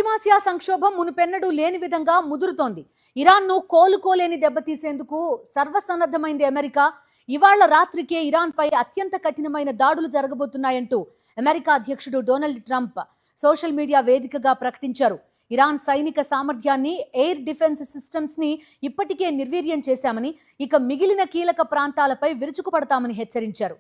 పశ్చిమాసియా సంక్షోభం మునుపెన్నడూ లేని విధంగా ముదురుతోంది. ఇరాన్ను కోలుకోలేని దెబ్బతీసేందుకు సర్వసన్నద్ధమైంది అమెరికా. ఇవాళ రాత్రికే ఇరాన్పై అత్యంత కఠినమైన దాడులు జరగబోతున్నాయంటూ అమెరికా అధ్యక్షుడు డొనాల్డ్ ట్రంప్ సోషల్ మీడియా వేదికగా ప్రకటించారు. ఇరాన్ సైనిక సామర్థ్యాన్ని, ఎయిర్ డిఫెన్స్ సిస్టమ్స్ ని ఇప్పటికే నిర్వీర్యం చేశామని, ఇక మిగిలిన కీలక ప్రాంతాలపై విరుచుకుపడతామని హెచ్చరించారు.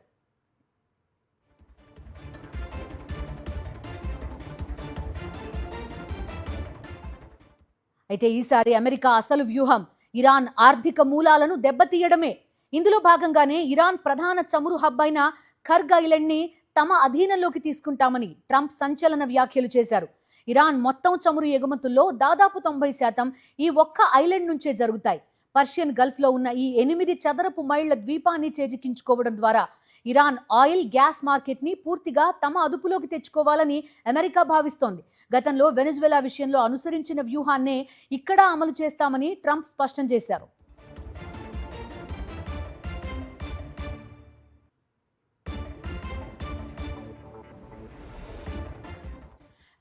అయితే ఈసారి అమెరికా అసలు వ్యూహం ఇరాన్ ఆర్థిక మూలాలను దెబ్బతీయడమే. ఇందులో భాగంగానే ఇరాన్ ప్రధాన చమురు హబ్ అయిన ఖర్గ్ ఐలాండ్ ని తమ అధీనంలోకి తీసుకుంటామని ట్రంప్ సంచలన వ్యాఖ్యలు చేశారు. ఇరాన్ మొత్తం చమురు ఎగుమతుల్లో దాదాపు 90% ఈ ఒక్క ఐలాండ్ నుంచే జరుగుతాయి. పర్షియన్ గల్ఫ్ లో ఉన్న ఈ 8 చదరపు మైళ్ల ద్వీపాన్ని చేజిక్కించుకోవడం ద్వారా ఇరాన్ ఆయిల్, గ్యాస్ మార్కెట్ ని పూర్తిగా తమ అదుపులోకి తెచ్చుకోవాలని అమెరికా భావిస్తోంది. గతంలో వెనెజువెలా విషయంలో అనుసరించిన వ్యూహాన్నే ఇక్కడ అమలు చేస్తామని ట్రంప్ స్పష్టం చేశారు.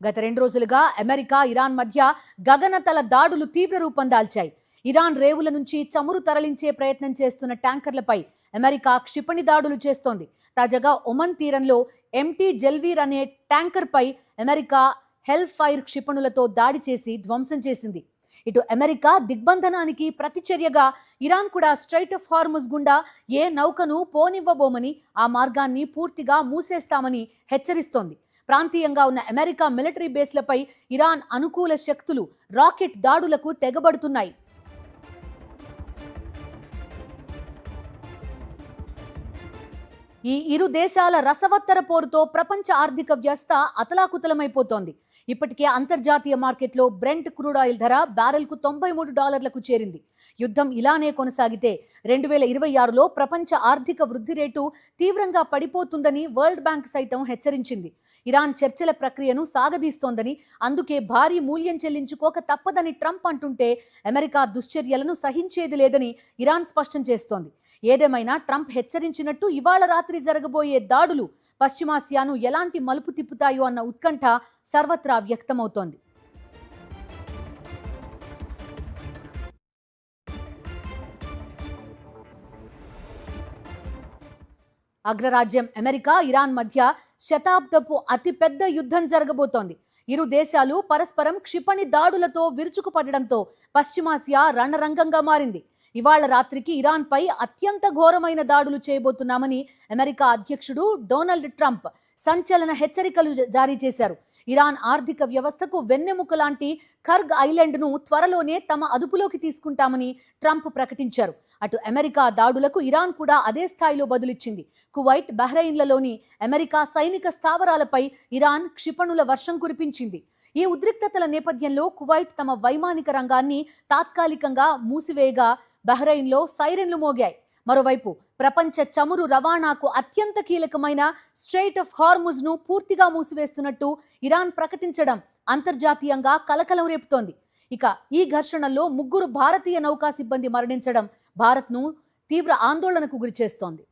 గత 2 రోజులుగా అమెరికా, ఇరాన్ మధ్య గగనతల దాడులు తీవ్ర రూపం దాల్చాయి. ఇరాన్ రేవుల నుంచి చమురు తరలించే ప్రయత్నం చేస్తున్న ట్యాంకర్లపై అమెరికా క్షిపణి దాడులు చేస్తోంది. తాజాగా ఒమన్ తీరంలో ఎంటీ జెల్వీర్ అనే ట్యాంకర్ పై అమెరికా హెల్ ఫైర్ క్షిపణులతో దాడి చేసి ధ్వంసం చేసింది. ఇటు అమెరికా దిగ్బంధనానికి ప్రతిచర్యగా ఇరాన్ కూడా స్ట్రైట్ ఆఫ్ హార్ముజ్ గుండా ఏ నౌకను పోనివ్వబోమని, ఆ మార్గాన్ని పూర్తిగా మూసేస్తామని హెచ్చరిస్తోంది. ప్రాంతీయంగా ఉన్న అమెరికా మిలిటరీ బేస్లపై ఇరాన్ అనుకూల శక్తులు రాకెట్ దాడులకు తెగబడుతున్నాయి. ఈ ఇరు దేశాల రసవత్తర పోరుతో ప్రపంచ ఆర్థిక వ్యవస్థ అతలాకుతలమైపోతోంది. ఇప్పటికే అంతర్జాతీయ మార్కెట్లో బ్రెంట్ క్రూడ్ ఆయిల్ ధర బ్యారెల్కు $93కు చేరింది. యుద్ధం ఇలానే కొనసాగితే 2026లో ప్రపంచ ఆర్థిక వృద్ధి రేటు తీవ్రంగా పడిపోతుందని వరల్డ్ బ్యాంక్ సైతం హెచ్చరించింది. ఇరాన్ చర్చల ప్రక్రియను సాగదీస్తోందని, అందుకే భారీ మూల్యం చెల్లించుకోక తప్పదని ట్రంప్ అంటుంటే అమెరికా దుశ్చర్యలను సహించేది లేదని ఇరాన్ స్పష్టం చేస్తోంది. ఏదేమైనా ట్రంప్ హెచ్చరించినట్టు ఇవాళ రాత్రి జరగబోయే దాడులు పశ్చిమాసియాను ఎలాంటి మలుపు తిప్పుతాయో అన్న ఉత్కంఠ సర్వత్రా వ్యక్తమవుతోంది. అగ్రరాజ్యం అమెరికా, ఇరాన్ మధ్య శతాబ్దపు అతిపెద్ద యుద్ధం జరగబోతోంది. ఇరు దేశాలు పరస్పరం క్షిపణి దాడులతో విరుచుకుపడడంతో పశ్చిమాసియా రణరంగంగా మారింది. ఇవాళ రాత్రికి ఇరాన్ పై అత్యంత ఘోరమైన దాడులు చేయబోతున్నామని అమెరికా అధ్యక్షుడు డొనాల్డ్ ట్రంప్ సంచలన హెచ్చరికలు జారీ చేశారు. ఇరాన్ ఆర్థిక వ్యవస్థకు వెన్నెముక లాంటి ఖర్గ్ ఐలాండ్ ను త్వరలోనే తమ అదుపులోకి తీసుకుంటామని ట్రంప్ ప్రకటించారు. అటు అమెరికా దాడులకు ఇరాన్ కూడా అదే స్థాయిలో బదులిచ్చింది. కువైట్, బహ్రెయిన్లలోని అమెరికా సైనిక స్థావరాలపై ఇరాన్ క్షిపణుల వర్షం కురిపించింది. ఈ ఉద్రిక్తతల నేపథ్యంలో కువైట్ తమ వైమానిక రంగాన్ని తాత్కాలికంగా మూసివేయగా బహ్రెయిన్లో సైరన్లు మోగాయి. మరోవైపు ప్రపంచ చమురు రవాణాకు అత్యంత కీలకమైన స్ట్రెయిట్ ఆఫ్ హార్ముజ్ ను పూర్తిగా మూసివేస్తున్నట్టు ఇరాన్ ప్రకటించడం అంతర్జాతీయంగా కలకలం రేపుతోంది. ఇక ఈ ఘర్షణల్లో 3 భారతీయ నౌకా సిబ్బంది మరణించడం భారత్ను తీవ్ర ఆందోళనకు గురిచేస్తోంది.